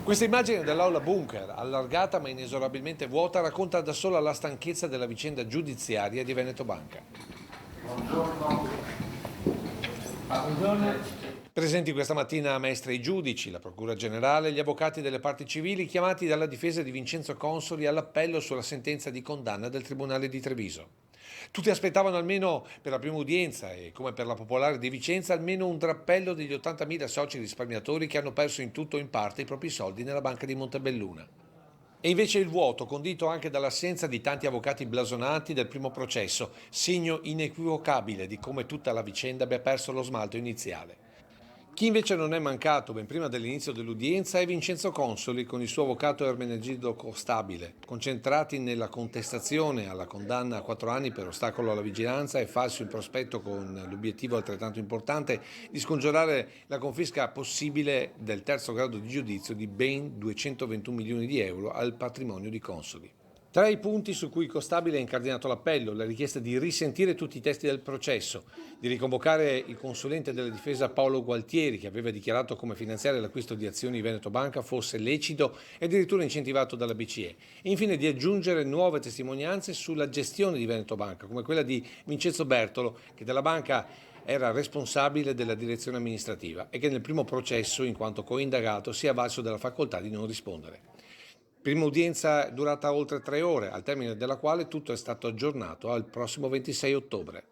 Questa immagine dell'aula bunker, allargata ma inesorabilmente vuota, racconta da sola la stanchezza della vicenda giudiziaria di Veneto Banca. Presenti questa mattina maestra i giudici, la Procura Generale e gli avvocati delle parti civili chiamati dalla difesa di Vincenzo Consoli all'appello sulla sentenza di condanna del Tribunale di Treviso. Tutti aspettavano almeno per la prima udienza e, come per la Popolare di Vicenza, almeno un drappello degli 80.000 soci risparmiatori che hanno perso in tutto o in parte i propri soldi nella banca di Montebelluna. E invece il vuoto, condito anche dall'assenza di tanti avvocati blasonati del primo processo, segno inequivocabile di come tutta la vicenda abbia perso lo smalto iniziale. Chi invece non è mancato ben prima dell'inizio dell'udienza è Vincenzo Consoli con il suo avvocato Ermenegildo Costabile, concentrati nella contestazione alla condanna a 4 anni per ostacolo alla vigilanza e falso in prospetto, con l'obiettivo altrettanto importante di scongiurare la confisca possibile del terzo grado di giudizio di ben 221 milioni di euro al patrimonio di Consoli. Tra i punti su cui Costabile ha incardinato l'appello, la richiesta di risentire tutti i testi del processo, di riconvocare il consulente della difesa Paolo Gualtieri, che aveva dichiarato come finanziare l'acquisto di azioni di Veneto Banca fosse lecito e addirittura incentivato dalla BCE, e infine di aggiungere nuove testimonianze sulla gestione di Veneto Banca, come quella di Vincenzo Bertolo, che della banca era responsabile della direzione amministrativa e che nel primo processo, in quanto coindagato, si è avvalso della facoltà di non rispondere. Prima udienza durata oltre 3 ore, al termine della quale tutto è stato aggiornato al prossimo 26 ottobre.